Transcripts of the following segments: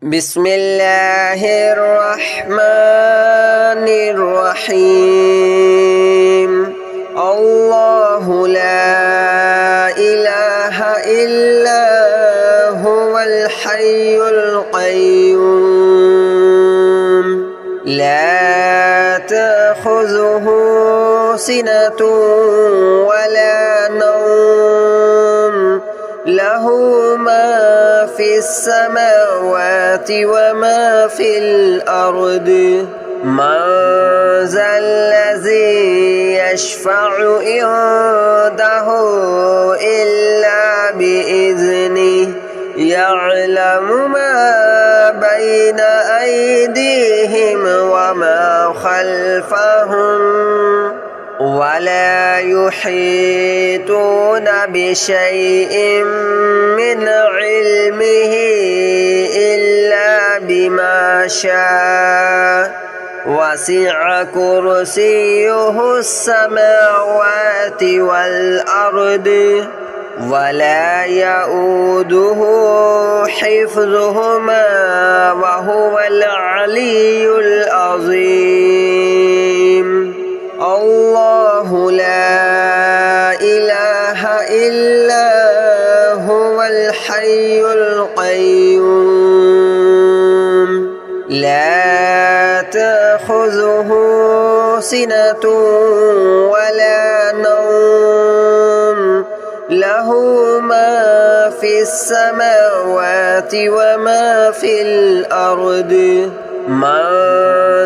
بسم الله الرحمن الرحيم الله لا إله إلا هو الحي القيوم لا تأخذه سنة ولا نوم له ما في السماوات وما في الأرض من ذا الذي يشفع عنده إلا بإذنه يعلم ما بين أيديهم وما خلفهم ولا يحيطون بشيء من علمه إلا بما شاء وسع كرسيه السماوات والأرض ولا يؤوده حفظهما وهو العلي العظيم الله لا إله إلا هو الحي القيوم لا تأخذه سنة ولا نوم له ما في السماوات وما في الأرض من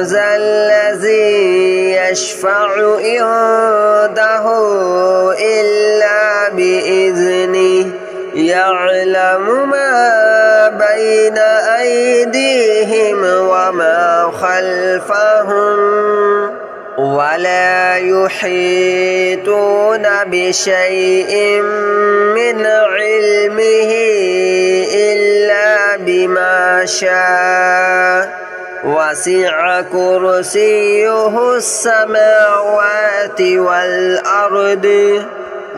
ذا الذي يشفع عنده إلا بإذنه يعلم ما بين أيديهم وما خلفهم ولا يحيطون بشيء من علمه إلا بما شاء وسع كرسيه السماوات والأرض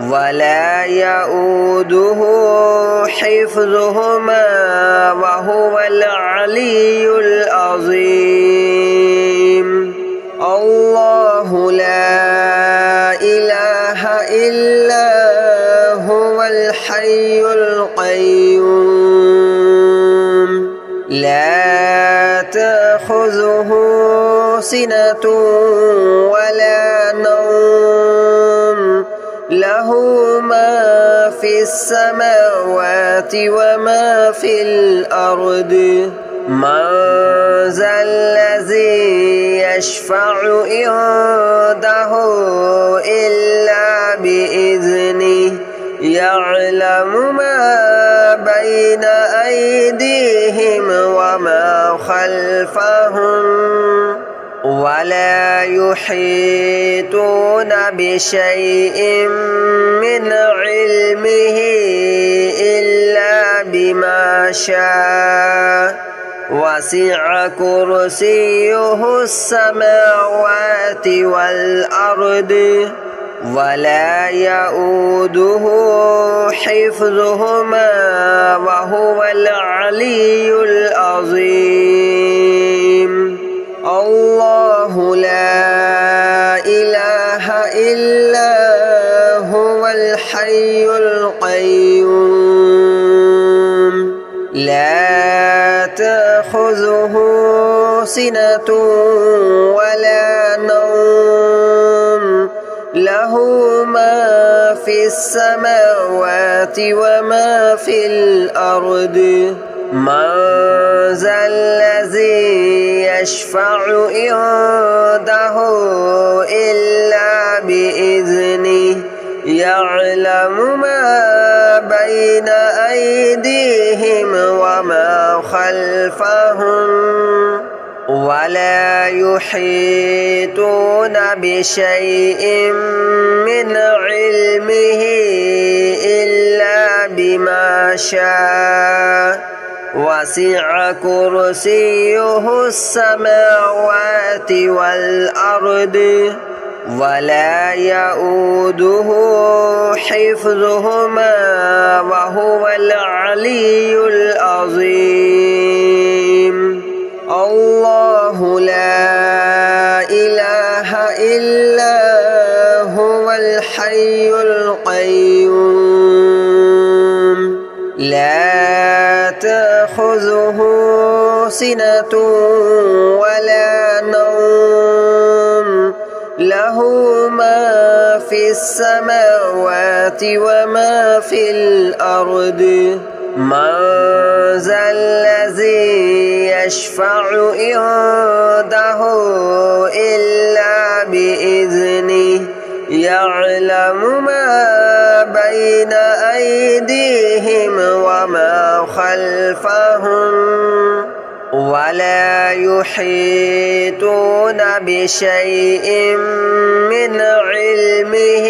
ولا يؤوده حفظهما وهو العلي العظيم الله لا إله إلا هو الحي القيوم لا تأخذه سنة ولا نوم له ما في السماوات وما في الأرض من ذا الذي يشفع عنده إلا بإذنه يعلم ما بين أيديهم وما خلفهم ولا يحيطون بشيء من علمه إلا بما شاء وسع كرسيه السماوات والأرض ولا يؤوده حفظهما وهو العلي العظيم الله لا إله إلا هو الحي القيوم لا تأخذه سنة ولا نوم له ما في السماوات وما في الأرض من ذا الذي يشفع عنده إلا بإذنه يعلم ما بين أيديهم وما خلفهم ولا يحيطون بشيء من علمه إلا بما شاء وسع كرسيه السماوات والأرض ولا يؤوده حفظهما وهو العلي العظيم. تأخذه سنة ولا نوم له ما في السماوات وما في الأرض من ذا الذي يشفع عنده إلا بإذنه يعلم ما بين أيديهم وما خلفهم ولا يحيطون بشيء من علمه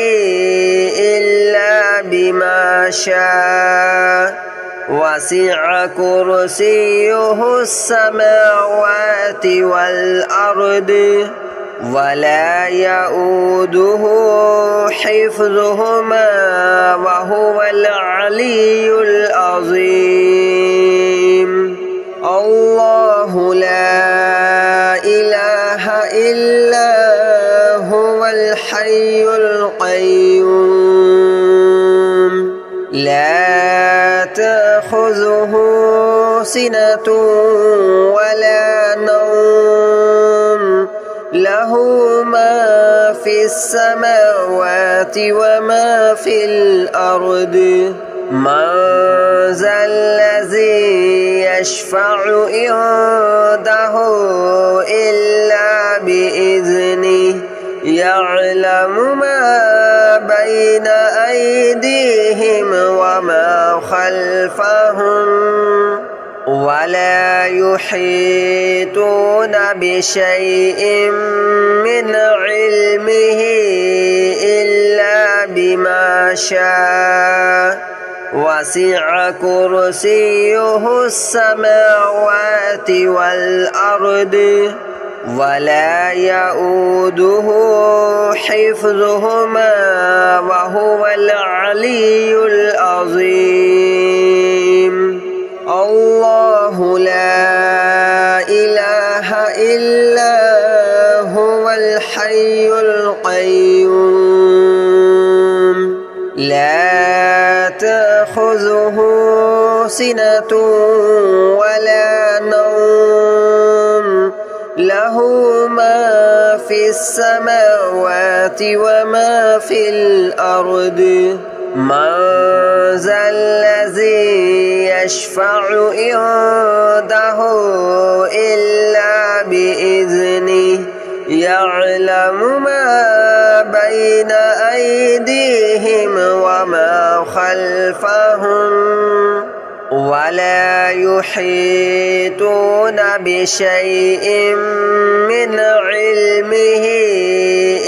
إلا بما شاء وسع كرسيه السماوات والأرض ولا يؤوده حفظهما وهو العلي العظيم الله لا إله إلا هو الحي القيوم لا تأخذه سنة ولا نوم له ما في السماوات وما في الأرض من ذا الذي يشفع عنده إلا بإذنه يعلم ما بين أيديهم وما خلفهم ولا يحيطون بشيء من علمه إلا بما شاء وسع كرسيه السماوات والأرض ولا يؤوده حفظهما وهو العلي العظيم الله لا إله إلا هو الحي القيوم لا تأخذه سنة ولا نوم له ما في السماوات وما في الأرض من ذا الذي يشفع عنده إلا بإذنه يعلم ما بين أيديهم وما خلفهم ولا يحيطون بشيء من علمه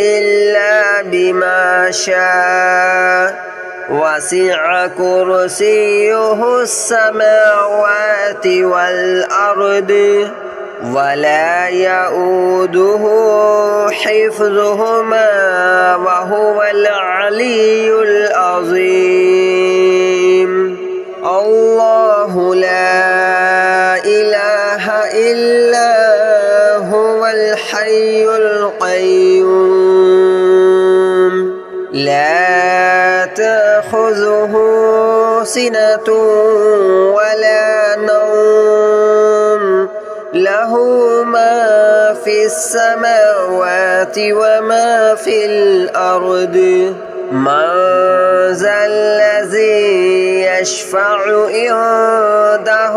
إلا بما شاء وسع كرسيه السماوات والأرض ولا يؤوده حفظهما وهو العلي العظيم الله لا إله إلا هو الحي القيوم لا تأخذه سنة ولا نوم له ما في السماوات وما في الأرض من ذا الذي يشفع عنده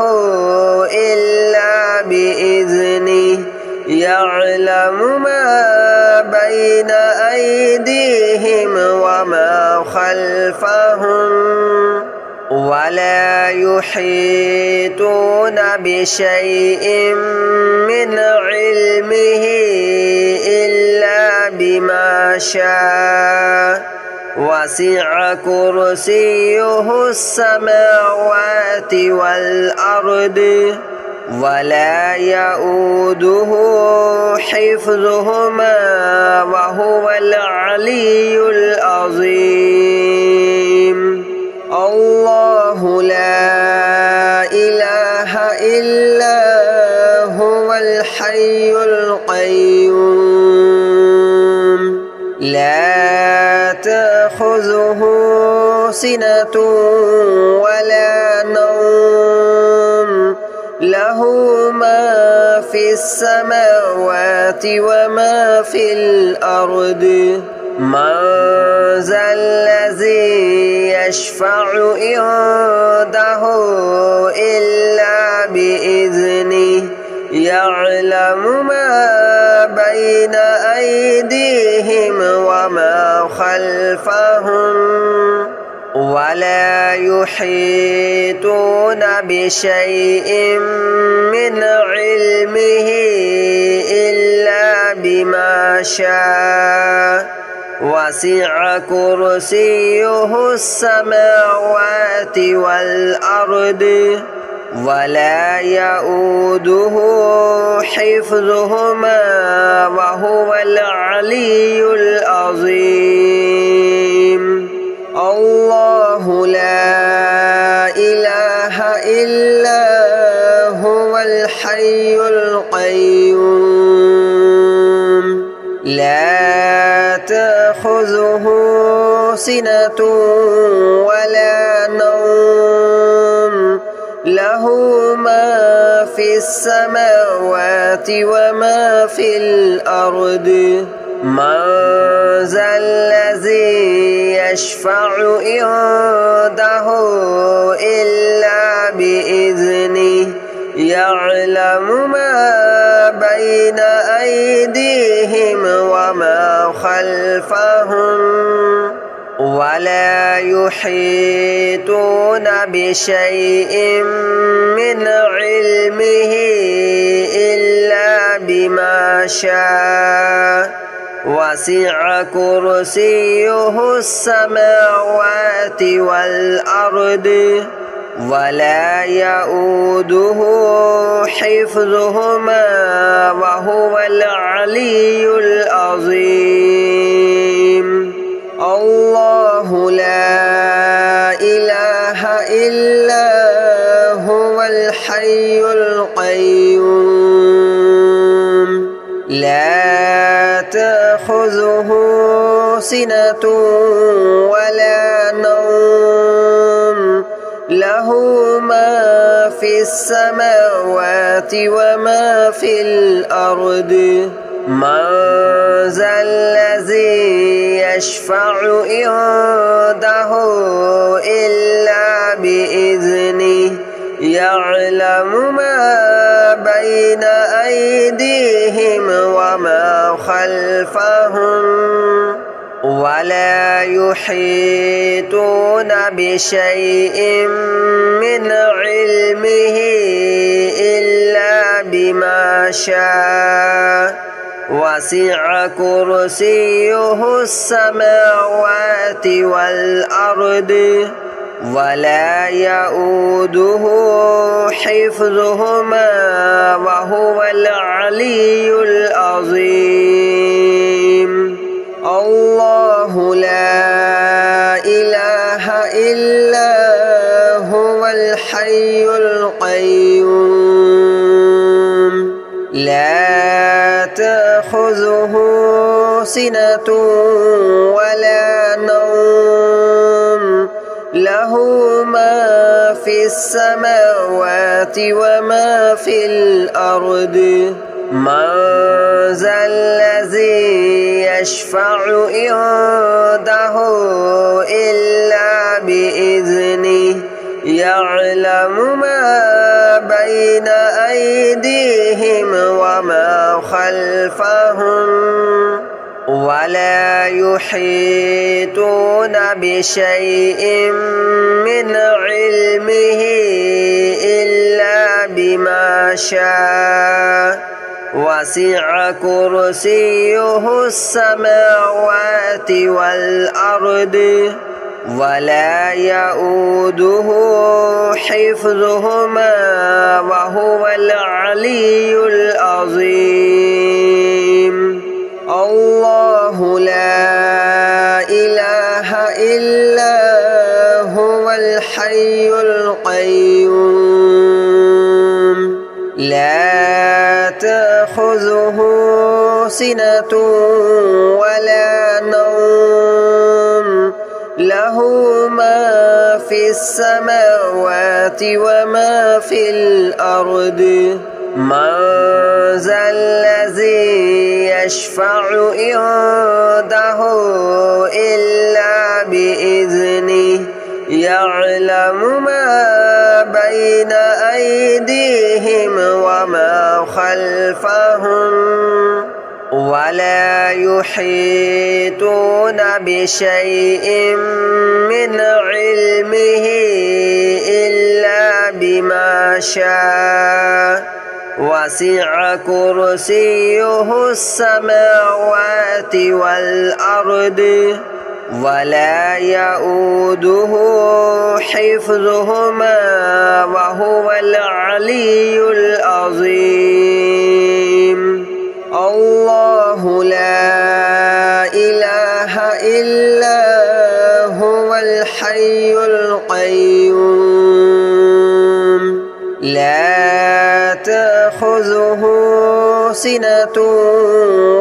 إلا بإذنه يعلم ما بين أيديهم وما خلفهم ولا يحيطون بشيء من علمه إلا بما شاء وسع كرسيه السماوات والأرض ولا يؤوده حفظهما وهو العلي العظيم الله لا إله إلا هو الحي القيوم لا تأخذه سنة ولا نوم له له ما في السماوات وما في الأرض من ذا الذي يشفع عنده إلا بإذنه يعلم ما بين أيديهم وما خلفهم ولا يحيطون بشيء من علمه إلا بما شاء وسع كرسيه السماوات والأرض ولا يؤوده حفظهما وهو العلي العظيم الله لا إله إلا هو الحي القيوم لا تأخذه سنة ولا نوم له ما في السماوات وما في الأرض من ذا الذي يشفع عنده إلا بإذنه يعلم ما بين أيديهم وما خلفهم ولا يحيطون بشيء من علمه إلا بما شاء وسع كرسيه السماوات والأرض ولا يؤوده حفظهما وهو العلي العظيم الله لا إله إلا هو الحي القيوم لا تأخذه سنة ولا نوم له ما في السماوات وما في الأرض من ذا الذي يشفع عنده إلا بإذنه يعلم ما بين أيديهم وما خلفهم ولا يحيطون بشيء من علمه إلا بما شاء وسع كرسيه السماوات والأرض ولا يؤوده حفظهما وهو العلي العظيم الله لا إله إلا هو الحي القيوم لا تأخذه سنة ولا نوم له ما في السماوات وما في الأرض من ذا الذي يشفع عنده إلا بإذنه يعلم ما بين أيديهم وما خلفهم ولا يحيطون بشيء من علمه إلا بما شاء وسع كرسيه السماوات والأرض ولا يؤوده حفظهما وهو العلي العظيم الله لا إله إلا هو الحي القيوم لا تأخذه سنة ولا نوم له له ما في السماوات وما في الأرض من ذا الذي يشفع عنده إلا بإذنه يعلم ما بين أيديهم وما خلفهم ولا يحيطون بشيء من علمه إلا بما شاء وسع كرسيه السماوات والأرض ولا يؤوده حفظهما وهو العلي العظيم الله لا إله إلا هو الحي القيوم لا تأخذه سنة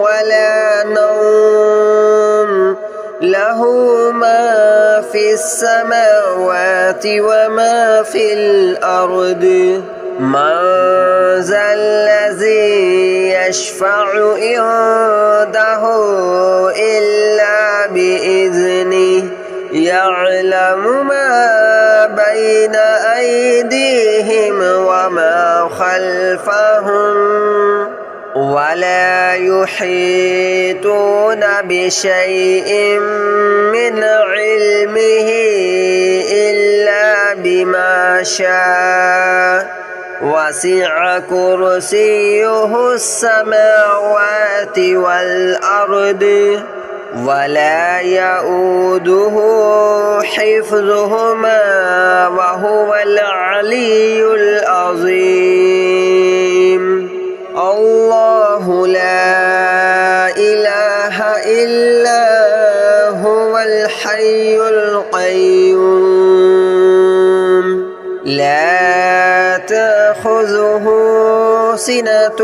ولا نوم له ما في السماوات وما في الأرض من ذا الذي يشفع عنده إلا بإذنه يعلم ما بين أيديهم وما خلفهم ولا يحيطون بشيء من علمه إلا بما شاء وسع كرسيه السماوات والأرض ولا يؤوده حفظهما وهو العلي العظيم الله لا إله إلا هو الحي القيوم لا تأخذه سنة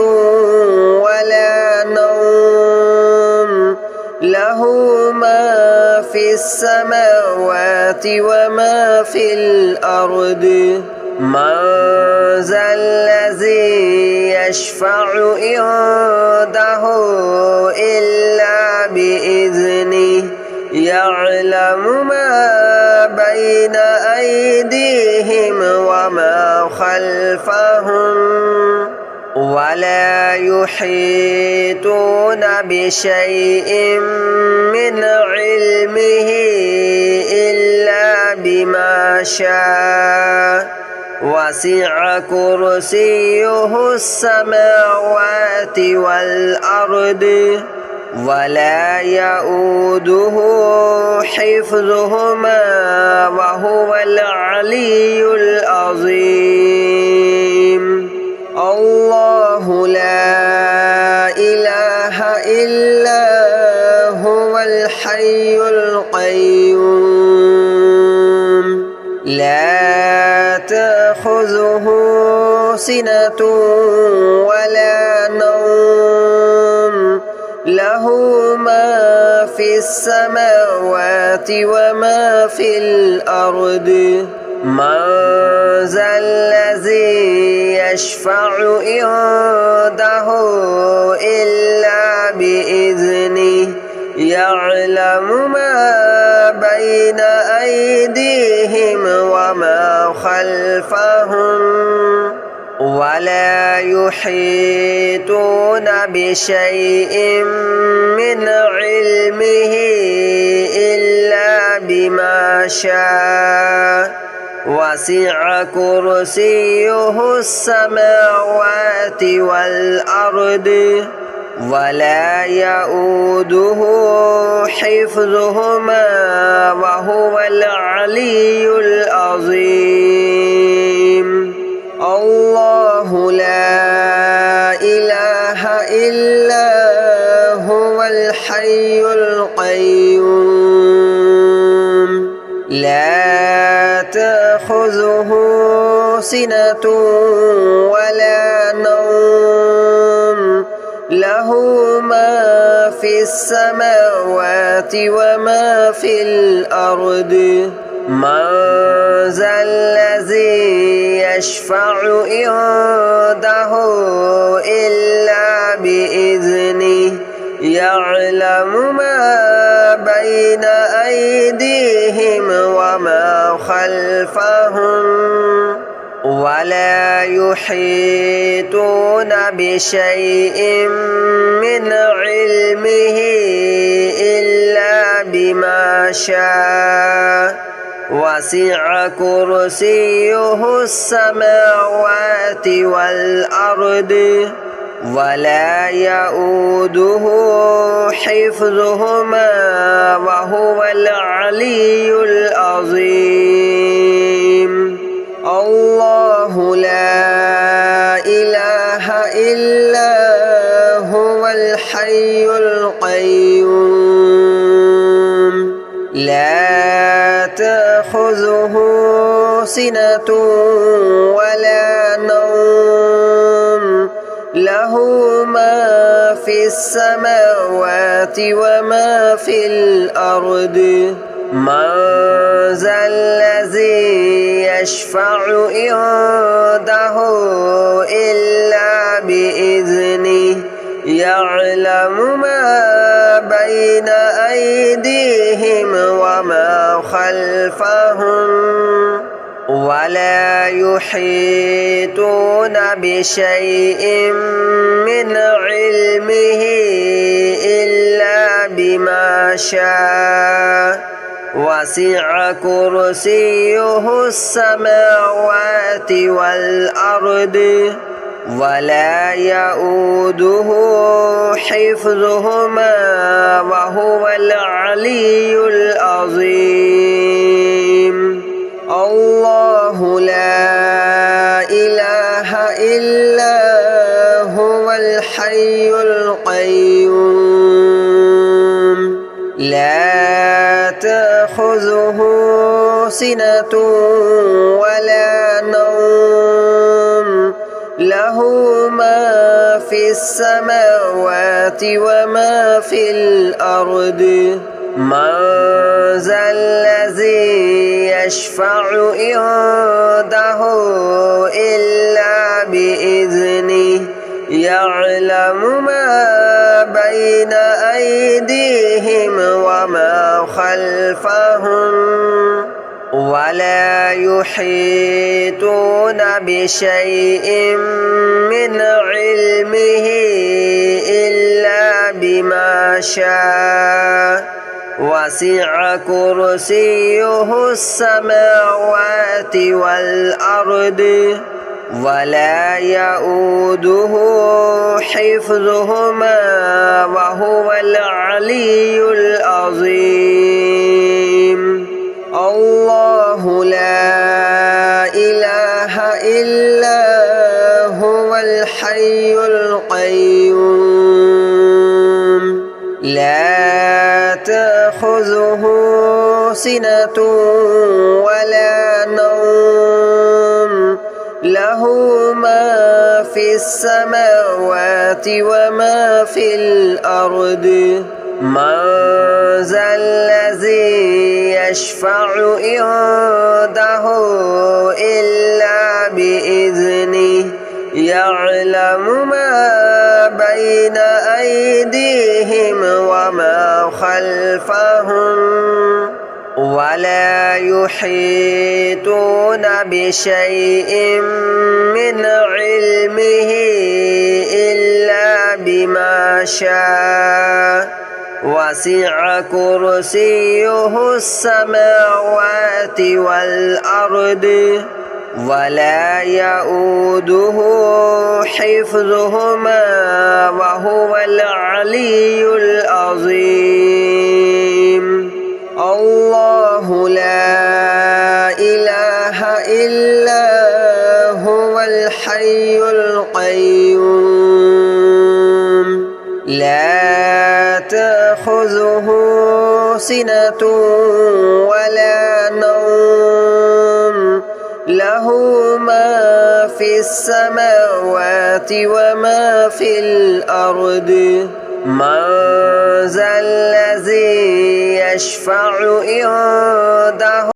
ولا نوم له ما في السماوات وما في الأرض من ذا الذي يشفع عنده إلا بإذنه يعلم ما بين أيديهم وما خلفهم ولا يحيطون بشيء من علمه إلا بما شاء وسع كرسيه السماوات والأرض ولا يؤوده حفظهما وهو العلي العظيم الله لا إله إلا هو الحي القيوم لا تأخذه سنة ولا نوم له ما في السماوات وما في الأرض من ذا الذي يشفع عنده إلا بإذنه يعلم ما بين أيديهم وما خلفهم ولا يحيطون بشيء من علمه إلا بما شاء وسع كرسيه السماوات والأرض ولا يؤوده حفظهما وهو العلي العظيم الله لا إله إلا هو الحي القيوم لا تأخذه سنة ولا نوم له ما في السماوات وما في الأرض من ذا الذي يشفع عنده إلا بإذنه يعلم ما بين أيديهم وما خلفهم ولا يحيطون بشيء من علمه إلا بما شاء وسع كرسيه السماوات والأرض ولا يؤوده حفظهما وهو العلي العظيم الله لا إله إلا هو الحي القيوم لا تأخذه سنة ولا نوم له ما في السماوات وما في الأرض من ذا الذي يشفع عنده إلا بإذنه يعلم ما بين أيديهم وما خلفهم ولا يحيطون بشيء من علمه إلا بما شاء وسع كرسيه السماوات والأرض ولا يؤوده حفظهما وهو العلي العظيم الله لا إله إلا هو الحي القيوم لا تأخذه سنة ولا نوم له ما في السماوات وما في الأرض من ذا الذي يشفع عنده إلا بإذنه يعلم ما بين أيديهم وما خلفهم ولا يحيطون بشيء من علمه إلا بما شاء وسع كرسيه السماوات والأرض ولا يؤوده حفظهما وهو العلي العظيم الله لا إله إلا هو الحي القيوم لا تأخذه سنة ولا نوم له ما في السماوات وما في الأرض من ذا الذي يشفع عنده إلا بإذنه يعلم ما بين أيديهم وما خلفهم ولا يحيطون بشيء من علمه إلا بما شاء وسع كرسيه السماوات والأرض ولا يؤوده حفظهما وهو العلي العظيم الله لا إله إلا هو الحي القيوم لا تأخذه سنة ولا نوم له ما في السماوات وما في الأرض من ذا الذي يشفع عنده